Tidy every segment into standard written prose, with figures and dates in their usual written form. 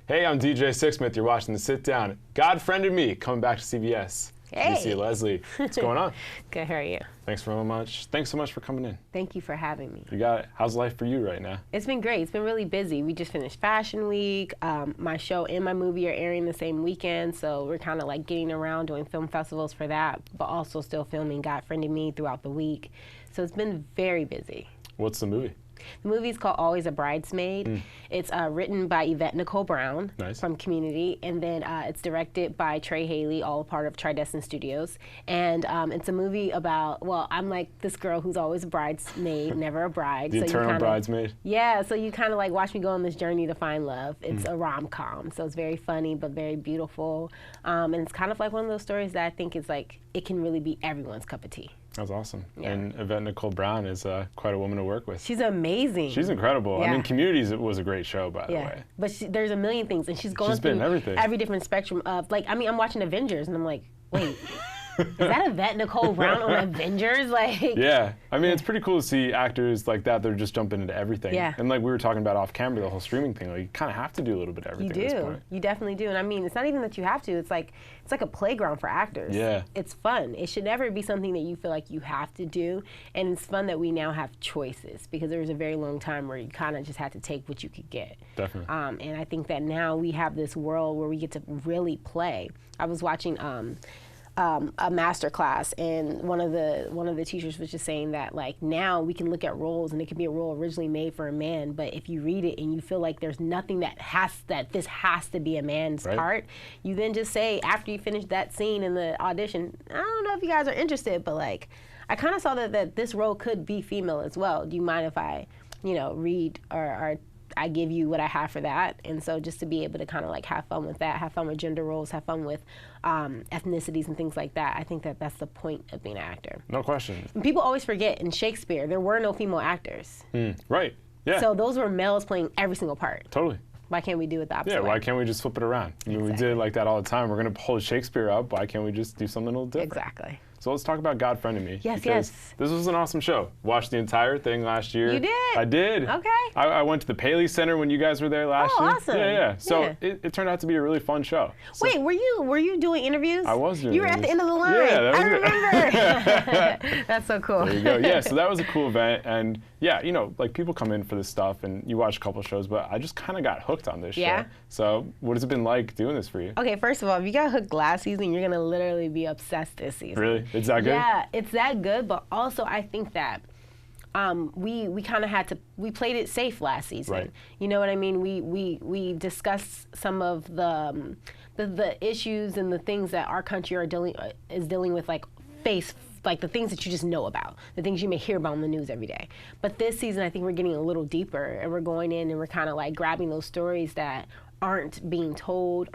Hey, I'm DJ Sixsmith. You're watching The Sit Down. God Friended Me, coming back to CBS. Hey. DC Leslie, what's going on? Good, how are you? Thanks so much for coming in. Thank you for having me. You got it. How's life for you right now? It's been great. It's been really busy. We just finished Fashion Week. My show and my movie are airing the same weekend, so we're kind of like getting around doing film festivals for that, but also still filming God Friended Me throughout the week. So it's been very busy. What's the movie? The movie's called Always a Bridesmaid. It's written by Yvette Nicole Brown from Community, and then it's directed by Trey Haley, all part of Tridescent Studios. And it's a movie about, well, I'm like this girl who's always a bridesmaid, never a bride. The eternal bridesmaid? Yeah, so you kind of like watch me go on this journey to find love. It's a rom-com, so it's very funny but very beautiful. And it's kind of like one of those stories that I think is like, it can really be everyone's cup of tea. That's awesome. Yeah. And Yvette Nicole Brown is quite a woman to work with. She's amazing. She's incredible. Yeah. I mean, Communities was a great show, by the way. But there's a million things, and she's going through every different spectrum of, like, I mean, I'm watching Avengers, and I'm like, wait, is that Yvette Nicole Brown on Avengers? Like, yeah, I mean, it's pretty cool to see actors like that. They're just jumping into everything. Yeah. And like we were talking about off camera, the whole streaming thing. Like, you kind of have to do a little bit of everything. You at this do. point. You definitely do. And I mean, it's not even that you have to. It's like a playground for actors. Yeah. It's fun. It should never be something that you feel like you have to do. And it's fun that we now have choices, because there was a very long time where you kind of just had to take what you could get. Definitely. And I think that now we have this world where we get to really play. I was watching a master class, and one of the teachers was just saying that, like, now we can look at roles, and it could be a role originally made for a man, but if you read it and you feel like there's nothing that this has to be a man's part, you then just say, after you finish that scene in the audition, I don't know if you guys are interested, but like, I kind of saw that this role could be female as well. Do you mind if I, read or I give you what I have for that? And so just to be able to kind of like have fun with that, have fun with gender roles, have fun with ethnicities and things like that, I think that that's the point of being an actor. No question. And people always forget, in Shakespeare, there were no female actors. Right, yeah. So those were males playing every single part. Totally. Why can't we do it the opposite way? Why can't we just flip it around? I mean, we did it like that all the time. We're going to hold Shakespeare up. Why can't we just do something a little different? Exactly. So let's talk about God Friended Me. Yes, because yes. This was an awesome show. Watched the entire thing last year. You did? I did. Okay. I went to the Paley Center when you guys were there last year. Oh, awesome. Yeah. So Yeah. it turned out to be a really fun show. So Wait, were you doing interviews? I was doing You were at the end of the line. Yeah, that was I remember. That's so cool. There you go. Yeah, so that was a cool event. And yeah, like people come in for this stuff and you watch a couple shows, but I just kind of got hooked on this show. So what has it been like doing this for you? Okay, first of all, if you got hooked last season, you're going to literally be obsessed this season. Really? It's that good? Yeah, it's that good, but also I think that we kind of we played it safe last season. Right. You know what I mean? We discussed some of the issues and the things that our country is dealing with, like the things that you just know about, the things you may hear about on the news every day. But this season, I think we're getting a little deeper, and we're going in and we're kind of like grabbing those stories that aren't being told,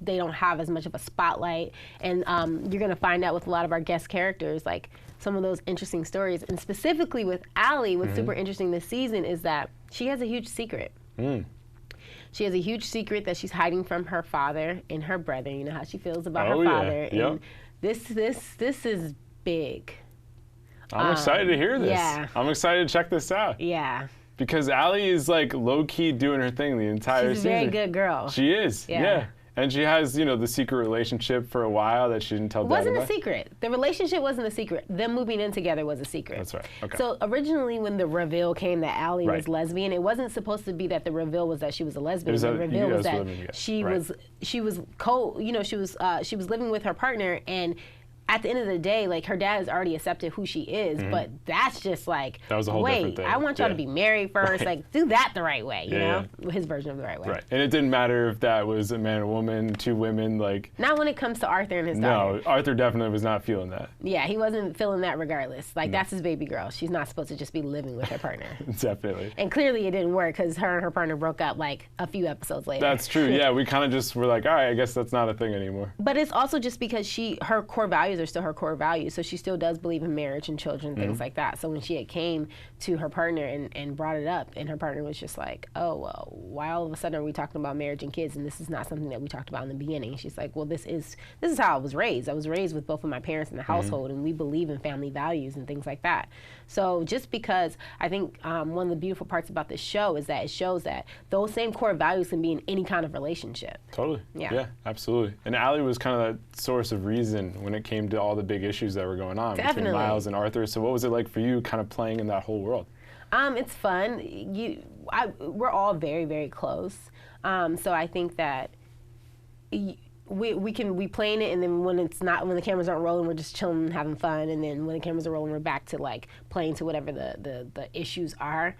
they don't have as much of a spotlight. And you're gonna find out with a lot of our guest characters, like some of those interesting stories. And specifically with Allie, what's super interesting this season is that she has a huge secret. She has a huge secret that she's hiding from her father and her brother. You know how she feels about her father. Yeah. And this is big. I'm excited to hear this. Yeah. I'm excited to check this out. Yeah. Because Allie is like low-key doing her thing the entire season. She's a very good girl. She is, yeah. And she has, the secret relationship for a while that she didn't tell Dad about. It wasn't a secret. The relationship wasn't a secret. Them moving in together was a secret. That's right, okay. So originally when the reveal came that Allie was lesbian, it wasn't supposed to be that the reveal was that she was a lesbian. The reveal was that she was living with her partner, and at the end of the day, like, her dad has already accepted who she is, but that's just like, that was a whole different thing. I want y'all to be married first. Like, do that the right way, you know? His version of the right way. Right. And it didn't matter if that was a man or woman, two women, like. Not when it comes to Arthur and his daughter. No, Arthur definitely was not feeling that. Yeah, he wasn't feeling that regardless. Like, that's his baby girl. She's not supposed to just be living with her partner. Definitely. And clearly it didn't work, because her and her partner broke up like a few episodes later. That's true. Yeah, we kind of just were like, all right, I guess that's not a thing anymore. But it's also just because her core values values are still her core values. So she still does believe in marriage and children, things like that. So when she had came to her partner and brought it up, and her partner was just like, oh, well, why all of a sudden are we talking about marriage and kids, and this is not something that we talked about in the beginning? She's like, well, this is how I was raised. I was raised with both of my parents in the household, and we believe in family values and things like that. So just because I think one of the beautiful parts about this show is that it shows that those same core values can be in any kind of relationship. Totally. Yeah, absolutely. And Allie was kind of that source of reason when it came to all the big issues that were going on between Miles and Arthur. So what was it like for you kind of playing in that whole world? It's fun. We're all very, very close. So I think that we play in it, and then when the cameras aren't rolling, we're just chilling and having fun. And then when the cameras are rolling, we're back to like playing to whatever the issues are.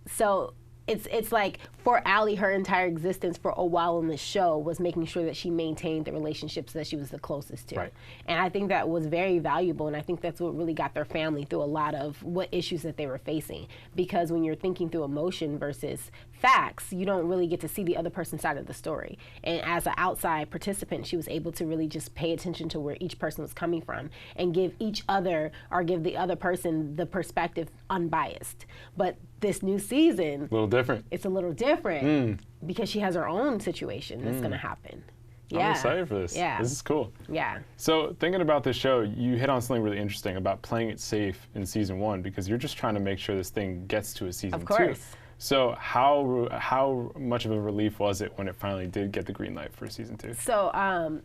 So it's like for Allie, her entire existence for a while in the show was making sure that she maintained the relationships that she was the closest to. Right. And I think that was very valuable, and I think that's what really got their family through a lot of what issues that they were facing. Because when you're thinking through emotion versus facts, you don't really get to see the other person's side of the story. And as an outside participant, she was able to really just pay attention to where each person was coming from and give the other person the perspective unbiased. But this new season, a little different. It's a little different because she has her own situation that's going to happen. Yeah. I'm excited for this. Yeah. This is cool. Yeah. So thinking about this show, you hit on something really interesting about playing it safe in season 1, because you're just trying to make sure this thing gets to a season 2. Of course. So how much of a relief was it when it finally did get the green light for season 2? So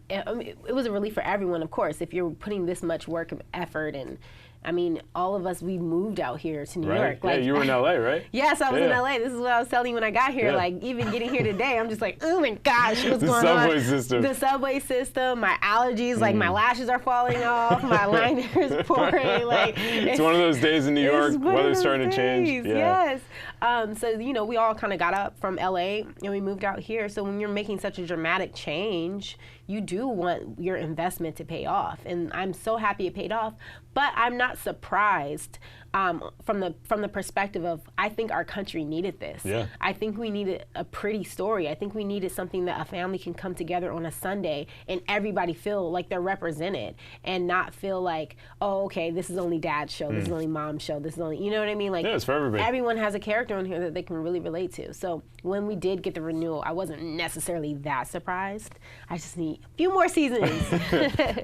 it was a relief for everyone, of course. If you're putting this much work and effort, and I mean, all of us, we moved out here to New York. Like, yeah, you were in LA, right? Yes, I was in LA. This is what I was telling you when I got here. Like, even getting here today, I'm just like, oh my gosh, what's going on? The subway system. The subway system, my allergies, like my lashes are falling off, my liner is pouring. Like, it's one of those days in New York, weather's starting to change. Yeah. Yes. So, you know, we all kind of got up from LA and we moved out here. So when you're making such a dramatic change, you do want your investment to pay off. And I'm so happy it paid off, but I'm not surprised from the perspective of, I think our country needed this. Yeah. I think we needed a pretty story. I think we needed something that a family can come together on a Sunday and everybody feel like they're represented and not feel like, oh, okay, this is only dad's show, this is only mom's show, this is only, you know what I mean? Like, yeah, it's for everybody. Everyone has a character on here that they can really relate to. So when we did get the renewal, I wasn't necessarily that surprised. I just need a few more seasons.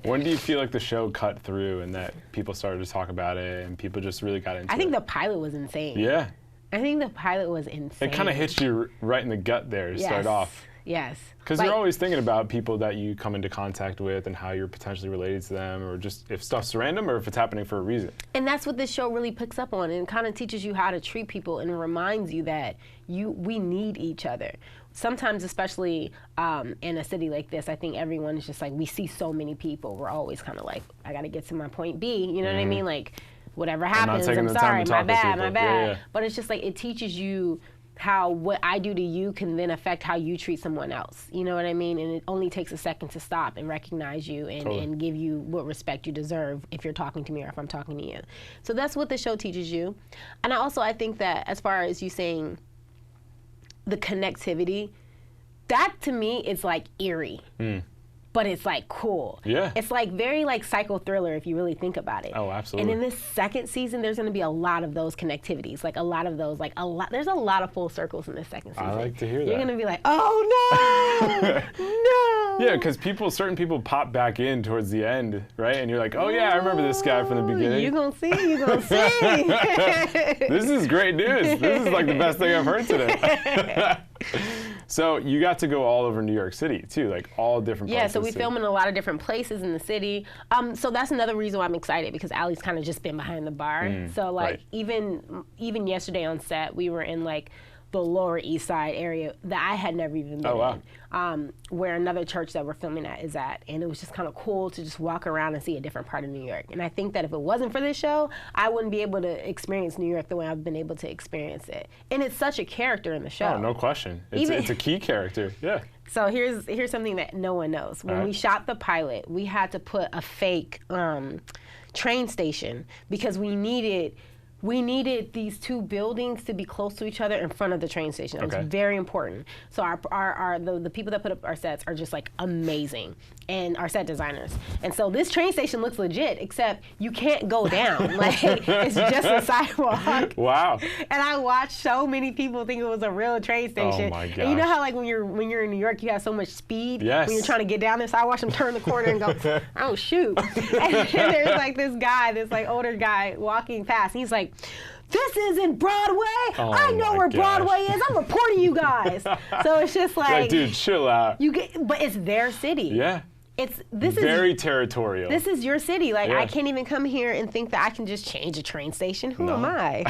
When do you feel like the show cut through and that people started to talk about it and people just really got into it? I think the pilot was insane. Yeah. I think the pilot was insane. It kind of hits you right in the gut there to start off. Yes. Because you're always thinking about people that you come into contact with and how you're potentially related to them, or just if stuff's random or if it's happening for a reason. And that's what this show really picks up on, and kind of teaches you how to treat people and reminds you that we need each other. Sometimes, especially in a city like this, I think everyone is just like, we see so many people. We're always kind of like, I got to get to my point B. You know what I mean? Like, whatever happens, I'm sorry, my bad, my bad. Yeah. But it's just like, it teaches you how what I do to you can then affect how you treat someone else. You know what I mean? And it only takes a second to stop and recognize you and, and give you what respect you deserve if you're talking to me or if I'm talking to you. So that's what the show teaches you. And I think that as far as you saying the connectivity, that to me is like eerie. But it's like cool. Yeah. It's like very like psycho thriller if you really think about it. Oh, absolutely. And in this second season, there's going to be a lot of those connectivities, like a lot of those, like there's a lot of full circles in this second season. I like to hear that. You're going to be like, oh no, no. Yeah, because certain people pop back in towards the end, right? And you're like, oh yeah, I remember this guy from the beginning. You're going to see. This is great news. This is like the best thing I've heard today. So you got to go all over New York City too, like all different places. Yeah, so we film in a lot of different places in the city. So that's another reason why I'm excited, because Allie's kind of just been behind the bar. So like even yesterday on set, we were in like the Lower East Side area that I had never even been in, where another church that we're filming at is at. And it was just kind of cool to just walk around and see a different part of New York. And I think that if it wasn't for this show, I wouldn't be able to experience New York the way I've been able to experience it. And it's such a character in the show. Oh, no question. It's a key character, yeah. So here's something that no one knows. When we shot the pilot, we had to put a fake train station because we needed we needed these two buildings to be close to each other in front of the train station. It was very important. So the people that put up our sets are just like amazing, and our set designers. And so this train station looks legit, except you can't go down. Like, it's just a sidewalk. Wow. And I watched so many people think it was a real train station. Oh my gosh. And you know how like when you're in New York, you have so much speed Yes. when you're trying to get down there. So I watched them turn the corner and go, oh shoot. And there's like this guy, this like older guy walking past, and he's like, this isn't Broadway. Oh I know my where gosh. Broadway is. I'm reporting you guys. So it's just like, Dude, chill out. but it's their city. Yeah. This is very territorial. This is your city. Like, Yeah. I can't even come here and think that I can just change a train station. Who am I?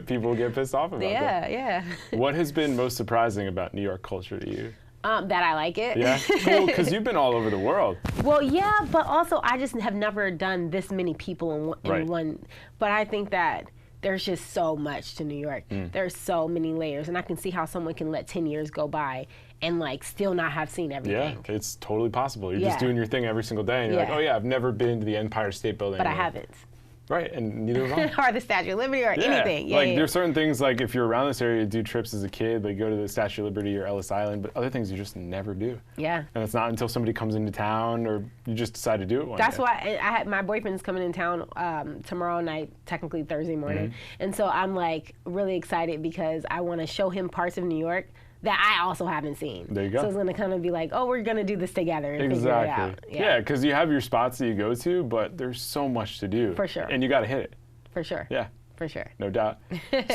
People get pissed off about that. Yeah. What has been most surprising about New York culture to you? That I like it. Yeah. Well, because you've been all over the world. Well, yeah, but also I just have never done this many people in one. But I think that there's just so much to New York. There's so many layers, and I can see how someone can let 10 years go by and like still not have seen everything. Yeah, it's totally possible. You're just Yeah. doing your thing every single day, and you're like, Yeah. oh yeah, I've never been to the Empire State Building. But I or- haven't. Right, and neither have I. Or the Statue of Liberty or anything. Yeah, like yeah. there's certain things like if you're around this area, you do trips as a kid, like go to the Statue of Liberty or Ellis Island, but other things you just never do. Yeah. And it's not until somebody comes into town or you just decide to do it one That's day. why I had my boyfriend's coming in town tomorrow night, technically Thursday morning, and so I'm like really excited because I want to show him parts of New York that I also haven't seen. There you go. So it's gonna kind of be like, oh, we're gonna do this together and figure it Exactly. out. Yeah, because you have your spots that you go to, but there's so much to do. For sure. And you got to hit it. For sure. Yeah. For sure. No doubt.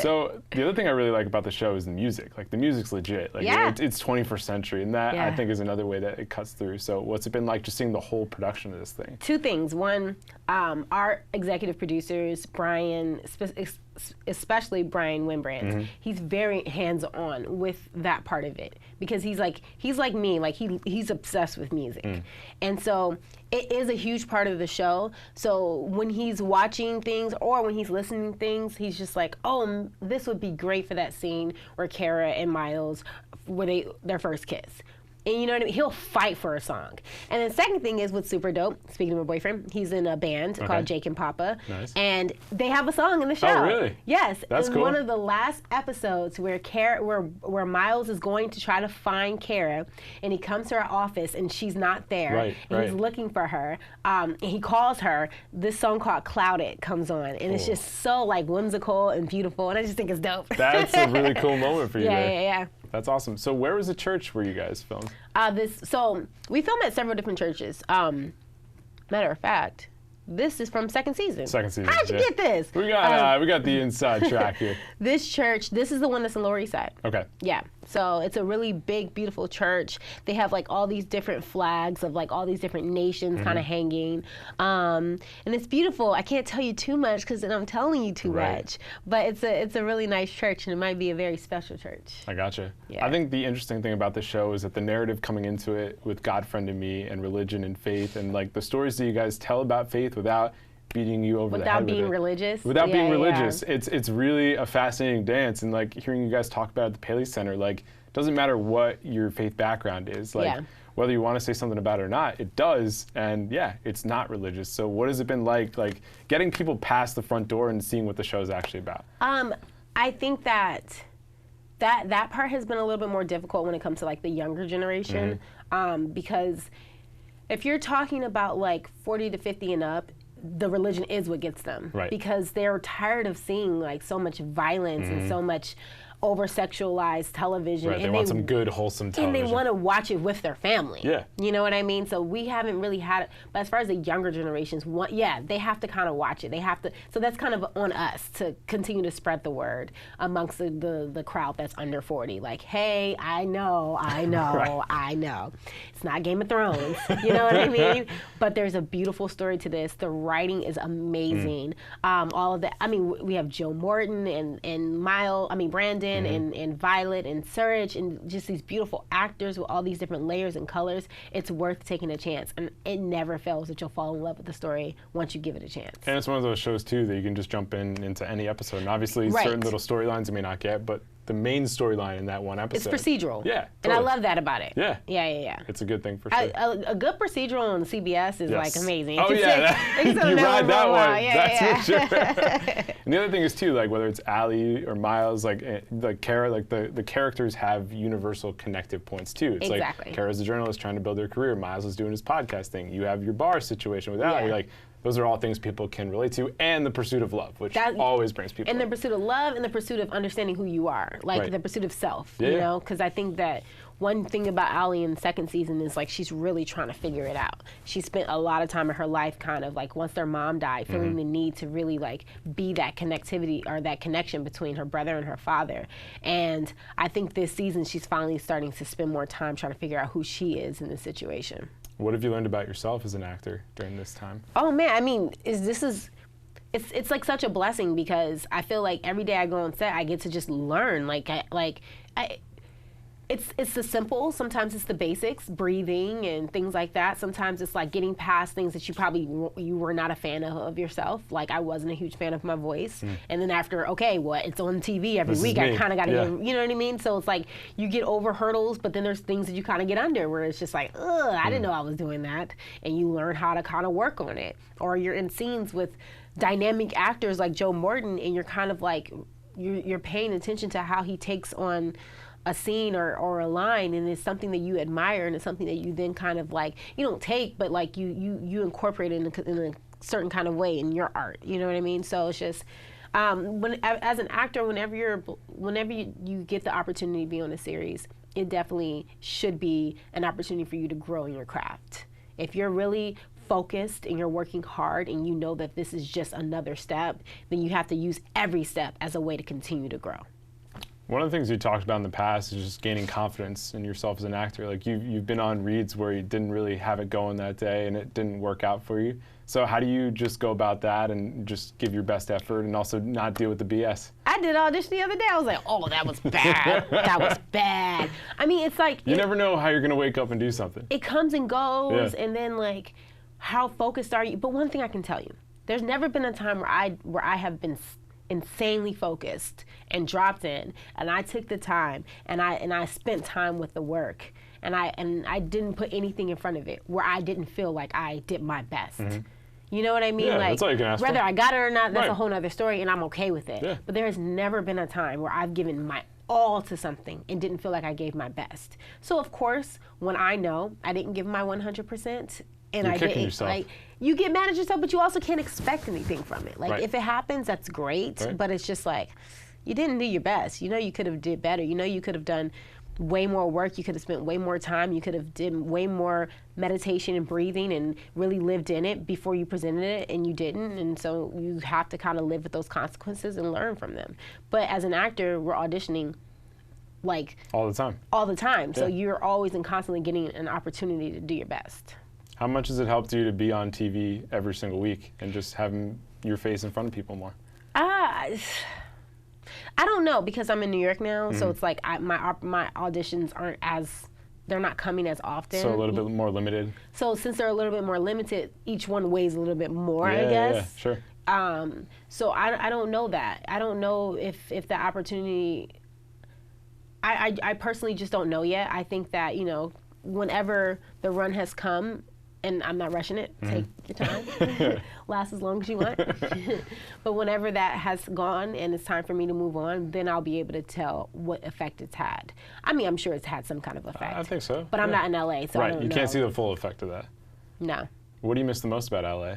So the other thing I really like about the show is the music. Like the music's legit. Like Yeah. it's 21st century, and that I Yeah. think is another way that it cuts through. So what's it been like just seeing the whole production of this thing? Two things. One, our executive producers, Brian, especially Brian Wimbrandt, he's very hands-on with that part of it because he's like me, like he's obsessed with music, and so it is a huge part of the show. So when he's watching things or when he's listening to things, he's just like, oh, this would be great for that scene where Kara and Miles, where their first kiss. And you know what I mean? He'll fight for a song. And the second thing is what's super dope, speaking of my boyfriend, he's in a band called Jake and Papa. Nice. And they have a song in the show. Oh, really? Yes. That's in cool. one of the last episodes where where Miles is going to try to find Kara, and he comes to her office and she's not there. Right, and right. he's looking for her. And he calls her. This song called Clouded comes on. And it's Cool. just so like whimsical and beautiful. And I just think it's dope. That's a really cool moment for you there. Yeah. That's awesome. So where was the church where you guys filmed? So we film at several different churches. Matter of fact, this is from second season. Second season. How'd you yeah. get this? We got the inside track here. This church, this is the one that's in Lower East Side. Okay. Yeah. So it's a really big, beautiful church. They have like all these different flags of like all these different nations kind of hanging. And it's beautiful. I can't tell you too much because then I'm telling you too Right. much. But it's a really nice church, and it might be a very special church. I gotcha. Yeah. I think the interesting thing about the show is that the narrative coming into it with God, Friend, and Me and religion and faith and like the stories that you guys tell about faith without beating you over the head Without with being it. religious. Without being Yeah, religious. It's really a fascinating dance, and like hearing you guys talk about it at the Paley Center, like it doesn't matter what your faith background is, like Yeah. whether you want to say something about it or not, it does, and yeah, it's not religious. So what has it been like getting people past the front door and seeing what the show is actually about? I think that part has been a little bit more difficult when it comes to like the younger generation, because if you're talking about like 40 to 50 and up, the religion is what gets them, Right. because they're tired of seeing like so much violence and so much over-sexualized television. Right, and they want some good, wholesome television. And they want to watch it with their family. Yeah. You know what I mean? So we haven't really had it. But as far as the younger generations, they have to kind of watch it. They have to. So that's kind of on us to continue to spread the word amongst the crowd that's under 40. Like, hey, I know. Right. I know. It's not Game of Thrones. You know what I mean? But there's a beautiful story to this. The writing is amazing. All of that. I mean, we have Joe Morton and Brandon and Violet and Surge and just these beautiful actors with all these different layers and colors. It's worth taking a chance, and it never fails that you'll fall in love with the story once you give it a chance. And it's one of those shows too that you can just jump into any episode. And obviously Right. certain little storylines you may not get, but the main storyline in that one episode. It's procedural. Yeah, totally. And I love that about it. Yeah. Yeah. It's a good thing for sure. A good procedural on CBS is like amazing. Oh yeah, you ride that one. That's for sure. And the other thing is too, like whether it's Allie or Miles, like Kara, like the characters have universal connective points too. It's exactly. like Kara's a journalist trying to build their career. Miles is doing his podcast thing. You have your bar situation with Allie. Like those are all things people can relate to, and the pursuit of love, which always brings people. And the pursuit of love, and the pursuit of understanding who you are, like the pursuit of self. Yeah. You know, because I think that one thing about Allie in the second season is like she's really trying to figure it out. She spent a lot of time in her life kind of like once their mom died, feeling the need to really like be that connectivity or that connection between her brother and her father. And I think this season she's finally starting to spend more time trying to figure out who she is in this situation. What have you learned about yourself as an actor during this time? Oh man, I mean, it's like such a blessing because I feel like every day I go on set, I get to just learn. It's the simple. Sometimes it's the basics, breathing and things like that. Sometimes it's like getting past things that you were not a fan of yourself. Like I wasn't a huge fan of my voice. And then after, it's on TV every week. I kind of got to get, you know what I mean? So it's like you get over hurdles, but then there's things that you kind of get under where it's just like, I didn't know I was doing that. And you learn how to kind of work on it. Or you're in scenes with dynamic actors like Joe Morton and you're kind of like, you're paying attention to how he takes on a scene or a line, and it's something that you admire, and it's something that you then kind of like, you don't take, but like you incorporate it in a certain kind of way in your art, you know what I mean? So it's just, as an actor, whenever you get the opportunity to be on a series, it definitely should be an opportunity for you to grow in your craft. If you're really focused and you're working hard and you know that this is just another step, then you have to use every step as a way to continue to grow. One of the things you talked about in the past is just gaining confidence in yourself as an actor. Like you've been on reads where you didn't really have it going that day and it didn't work out for you. So how do you just go about that and just give your best effort and also not deal with the BS? I did audition the other day. I was like, oh, that was bad. That was bad. I mean, it's like you never know how you're gonna wake up and do something. It comes and goes, and then like, how focused are you? But one thing I can tell you, there's never been a time where I have been insanely focused and dropped in, and I took the time and I spent time with the work, and I didn't put anything in front of it where I didn't feel like I did my best. You know what I mean? Yeah, like that's all you can ask whether for. I got it or not, that's a whole other story, and I'm okay with it. Yeah. But there has never been a time where I've given my all to something and didn't feel like I gave my best. So of course, when I know I didn't give my 100%, and You're I kicking didn't, yourself. like, you get mad at yourself, but you also can't expect anything from it. Like, Right. if it happens, that's great, Right. but it's just like, you didn't do your best. You know you could have did better. You know you could have done way more work. You could have spent way more time. You could have did way more meditation and breathing and really lived in it before you presented it, and you didn't. And so you have to kind of live with those consequences and learn from them. But as an actor, we're auditioning like All the time. all the time. So Yeah. you're always and constantly getting an opportunity to do your best. How much has it helped you to be on TV every single week and just having your face in front of people more? I don't know, because I'm in New York now, so it's like my auditions aren't they're not coming as often. So a little bit more limited. So since they're a little bit more limited, each one weighs a little bit more, I Yeah, guess. sure. So I don't know that. I don't know if the opportunity, I personally just don't know yet. I think that, you know, whenever the run has come, and I'm not rushing it, take your time, last as long as you want. But whenever that has gone and it's time for me to move on, then I'll be able to tell what effect it's had. I mean, I'm sure it's had some kind of effect. I think so. But I'm not in LA, so I Right, don't you know. can't see the full effect of that. No. What do you miss the most about LA?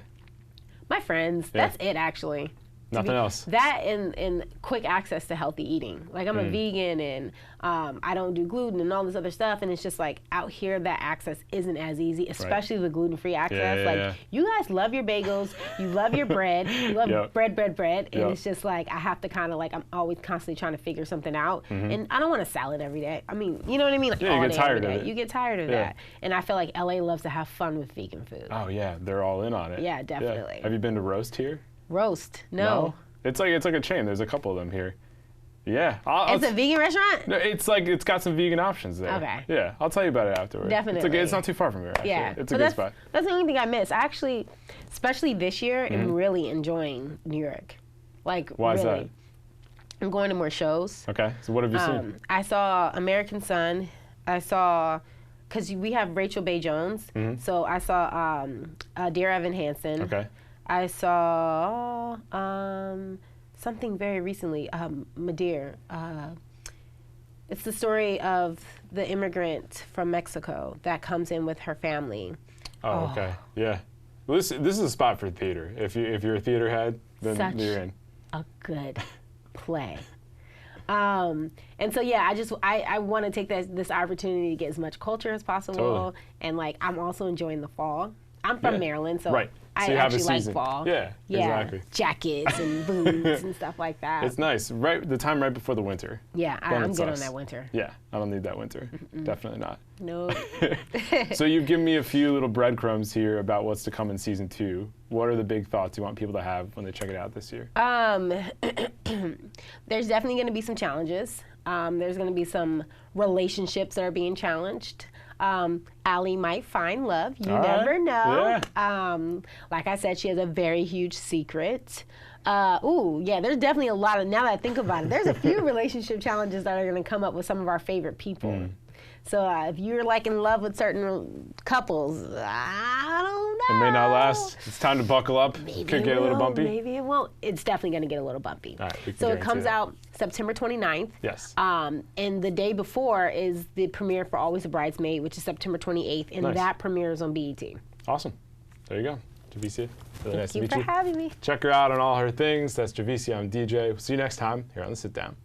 My friends, Yeah. that's it actually. Nothing else. That and quick access to healthy eating. Like I'm a vegan and I don't do gluten and all this other stuff, and it's just like out here that access isn't as easy, especially the gluten-free access. Yeah. You guys love your bagels, you love your bread, you love Yep. bread, and Yep. it's just like I have to kind of like, I'm always constantly trying to figure something out, and I don't want a salad every day. I mean, you know what I mean? Like Yeah, you all get day, tired every of day. it. You get tired of Yeah. that, and I feel like LA loves to have fun with vegan food. Oh yeah, they're all in on it. Yeah, definitely. Have you been to Roast here? Roast? No. It's like a chain. There's a couple of them here. Yeah. It's a vegan restaurant? No, it's got some vegan options there. Okay. Yeah, I'll tell you about it afterwards. Definitely. It's not too far from here, actually. Yeah, It's a but good spot. That's the only thing I miss. I actually, especially this year, am really enjoying New York. Like, Why is really. that? I'm going to more shows. Okay, so what have you seen? I saw American Son. I saw, because we have Rachel Bay Jones, so I saw Dear Evan Hansen. Okay. I saw something very recently, Madeir. It's the story of the immigrant from Mexico that comes in with her family. Oh, okay. Yeah. Well, this is a spot for theater. If you're a theater head, then you're in. A good play. And so yeah, I want to take this opportunity to get as much culture as possible. Totally. And like I'm also enjoying the fall. I'm from Maryland, so right. I so you have actually a season. like fall. Yeah, exactly. Jackets and boots and stuff like that. It's nice. The time right before the winter. Yeah, I'm good on that winter. Yeah, I don't need that winter. Definitely not. No. So you've given me a few little breadcrumbs here about what's to come in season 2. What are the big thoughts you want people to have when they check it out this year? There's definitely going to be some challenges. There's going to be some relationships that are being challenged. Allie might find love. You never know. Yeah. Like I said, she has a very huge secret. There's definitely a lot of, now that I think about it, there's a few relationship challenges that are going to come up with some of our favorite people. So if you're like in love with certain couples, I don't know. It may not last. It's time to buckle up. Maybe Could get a little bumpy. Maybe it won't. It's definitely going to get a little bumpy. All right, we can so it guarantee comes that. out September 29th. Yes. And the day before is the premiere for Always a Bridesmaid, which is September 28th, and Nice. that premieres on BET. Awesome. There you go. Javicia, really nice to Thank meet you you. for having me. Check her out on all her things. That's Javicia. I'm DJ. We'll see you next time here on The Sit Down.